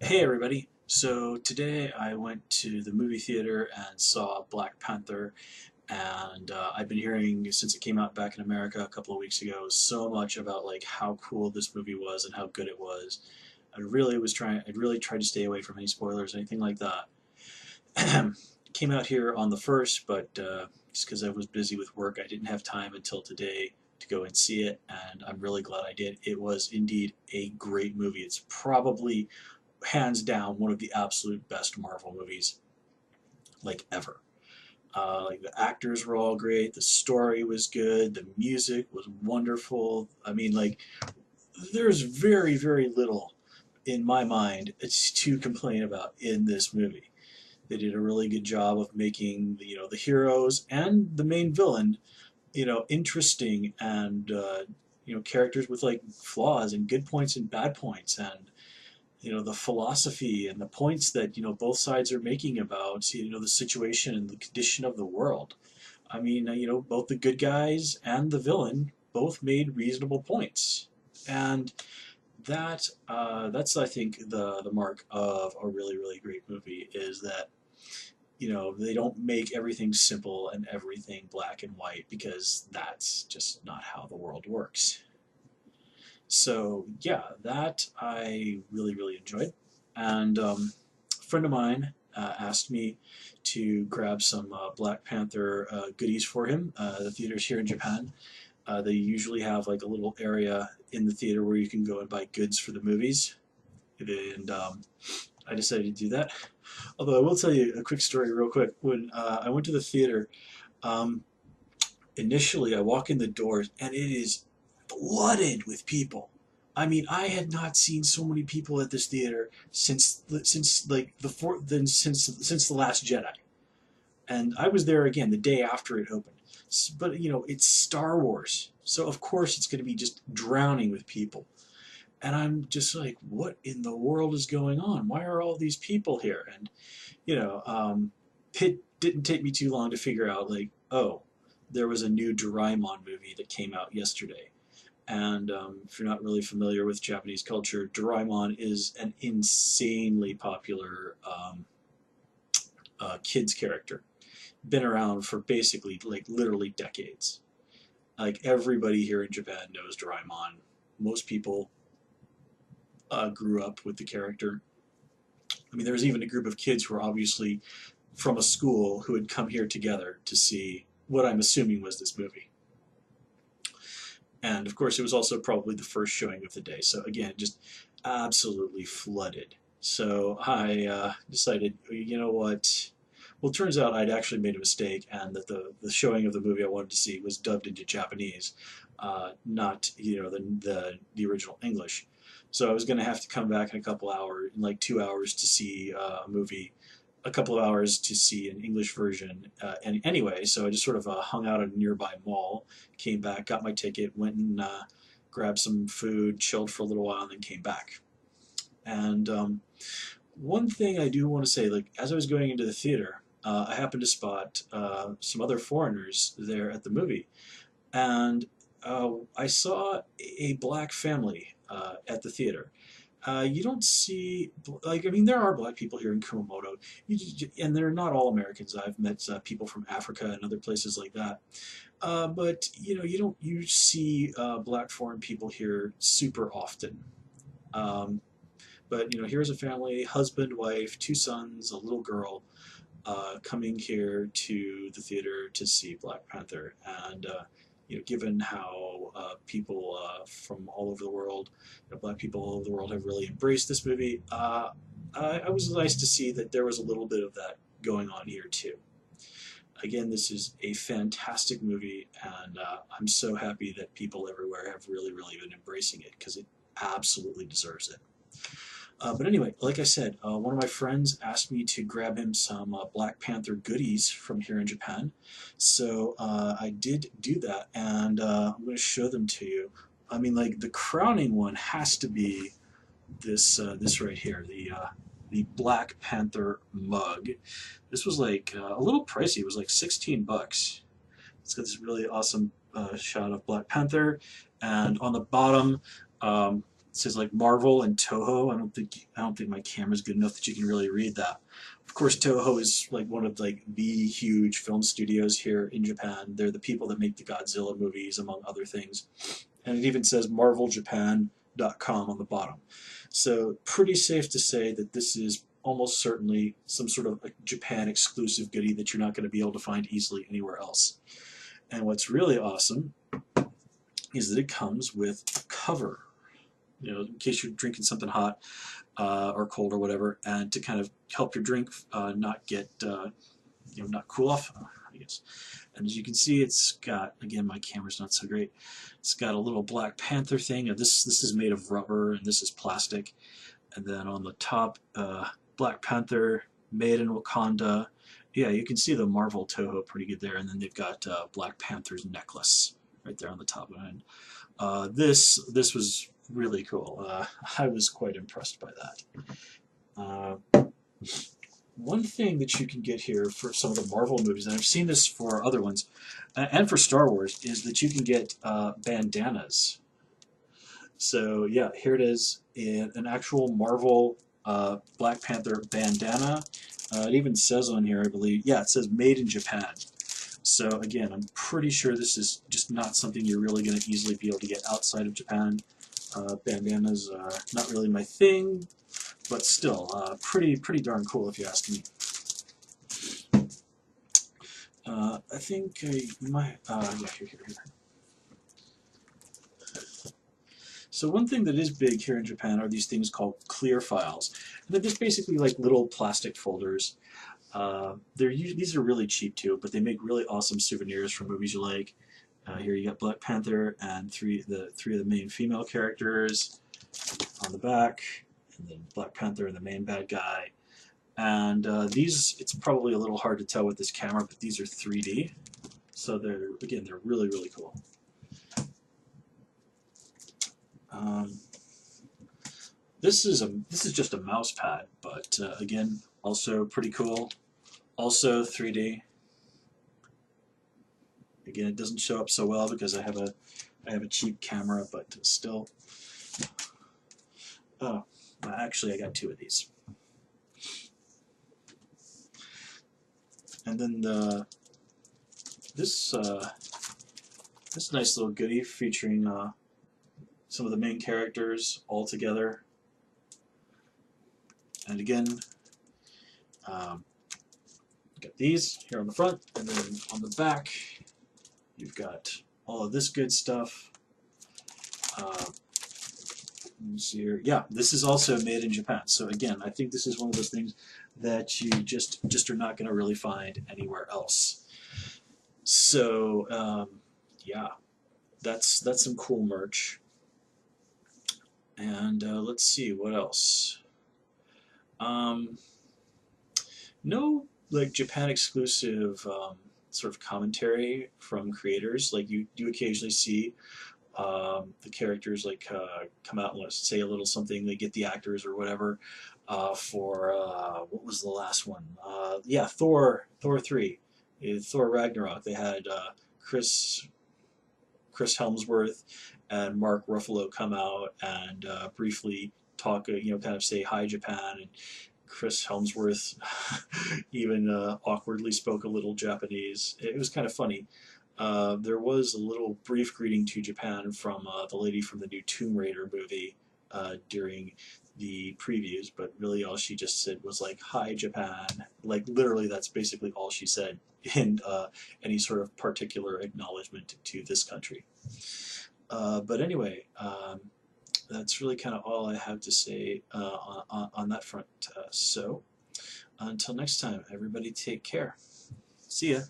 Hey everybody. So today I went to the movie theater and saw Black Panther, and I've been hearing since it came out back in America a couple of weeks ago so much about like how cool this movie was and how good it was. I'd really tried to stay away from any spoilers, anything like that. It came out here on the first, but just because I was busy with work, I didn't have time until today to go and see it, and I'm really glad I did. It was indeed a great movie. It's probably hands down one of the absolute best Marvel movies like ever. Like the actors were all great, the story was good, the music was wonderful. I mean, like there's very little in my mind it's to complain about in this movie. They did a really good job of making the heroes and the main villain interesting and characters with like flaws and good points and bad points, and the philosophy and the points that both sides are making about the situation and the condition of the world. I mean, both the good guys and the villain both made reasonable points, and that's I think the mark of a really great movie is that they don't make everything simple and everything black and white, because that's just not how the world works. So yeah, that I really enjoyed. And a friend of mine asked me to grab some Black Panther goodies for him. The theaters here in Japan, they usually have like a little area in the theater where you can go and buy goods for the movies. And I decided to do that. Although I will tell you a quick story real quick. When I went to the theater, um, initially I walk in the doors and it is flooded with people. I mean, I had not seen so many people at this theater since like the fourth then since the Last Jedi, and I was there again the day after it opened. But it's Star Wars, so of course it's going to be just drowning with people, and I'm just like, what in the world is going on? Why are all these people here? And you know, um, it didn't take me too long to figure out, like, oh, there was a new Doraemon movie that came out yesterday. And if you're not really familiar with Japanese culture, Doraemon is an insanely popular kids character. Been around for basically, like, literally decades. Like, everybody here in Japan knows Doraemon. Most people grew up with the character. I mean, there was even a group of kids who were obviously from a school who had come here together to see what I'm assuming was this movie. And of course, it was also probably the first showing of the day. So again, just absolutely flooded. So I decided, you know what? Well, it turns out I'd actually made a mistake, and that the showing of the movie I wanted to see was dubbed into Japanese, not the original English. So I was going to have to come back in a couple hours, in like 2 hours, to see a movie, a couple of hours to see an English version. And anyway, so I just sort of hung out at a nearby mall, came back, got my ticket, went and grabbed some food, chilled for a little while, and then came back. And one thing I do want to say, like as I was going into the theater, I happened to spot some other foreigners there at the movie, and I saw a black family at the theater. You don't see, like, I mean, there are black people here in Kumamoto, and they're not all Americans. I've met people from Africa and other places like that. But you don't you see black foreign people here super often. Um, but here's a family, husband, wife, two sons, a little girl, coming here to the theater to see Black Panther. And given how people from all over the world, black people all over the world, have really embraced this movie, I was nice to see that there was a little bit of that going on here too. Again, this is a fantastic movie, and I'm so happy that people everywhere have really been embracing it, because it absolutely deserves it. But anyway, like I said, one of my friends asked me to grab him some Black Panther goodies from here in Japan. So I did do that, and I'm going to show them to you. I mean, like, the crowning one has to be this right here, the Black Panther mug. This was like a little pricey. It was like 16 bucks. It's got this really awesome shot of Black Panther, and on the bottom, It says like Marvel and Toho. I don't think my camera's good enough that you can really read that. Of course, Toho is like one of like the huge film studios here in Japan. They're the people that make the Godzilla movies, among other things. And it even says marveljapan.com on the bottom. So pretty safe to say that this is almost certainly some sort of a Japan exclusive goodie that you're not going to be able to find easily anywhere else. And what's really awesome is that it comes with a cover, in case you're drinking something hot or cold or whatever, and to kind of help your drink not get, not cool off, I guess. And as you can see, it's got, again, my camera's not so great, it's got a little Black Panther thing. This is made of rubber, and this is plastic. And then on the top, Black Panther, made in Wakanda. Yeah, you can see the Marvel Toho pretty good there. And then they've got Black Panther's necklace right there on the top end. This was really cool. I was quite impressed by that. One thing that you can get here for some of the Marvel movies, and I've seen this for other ones, and for Star Wars, is that you can get bandanas. So yeah, here it is in an actual Marvel Black Panther bandana. It even says on here, I believe, yeah, it says made in Japan. So again, I'm pretty sure this is just not something you're really going to easily be able to get outside of Japan. Bandanas are not really my thing, but still, pretty darn cool if you ask me. I think I might, yeah, here. So one thing that is big here in Japan are these things called clear files. And they're just basically like little plastic folders. These are really cheap too, but they make really awesome souvenirs from movies you like. Here you got Black Panther and three of the main female characters on the back, and then Black Panther and the main bad guy. And these, it's probably a little hard to tell with this camera, but these are 3D. So they're really cool. This is just a mouse pad, but again, also pretty cool. Also 3D. Again, it doesn't show up so well because I have a cheap camera, but still. Oh, actually, I got two of these. And then this nice little goodie featuring some of the main characters all together. And again, got these here on the front, and then on the back, you've got all of this good stuff. Let's see here. Yeah, this is also made in Japan. So again, I think this is one of those things that you just are not going to really find anywhere else. So yeah, that's some cool merch. And let's see what else. No, like Japan exclusive sort of commentary from creators. Like you occasionally see the characters like come out and say a little something. They get the actors or whatever for what was the last one? Yeah, Thor 3, Thor Ragnarok. They had Chris Helmsworth and Mark Ruffalo come out and briefly talk, kind of say hi Japan, and Chris Helmsworth even awkwardly spoke a little Japanese. It was kind of funny. There was a little brief greeting to Japan from the lady from the new Tomb Raider movie during the previews, but really all she just said was like, hi Japan. Like literally that's basically all she said in any sort of particular acknowledgement to this country. But anyway, that's really kind of all I have to say on that front. So until next time, everybody take care. See ya.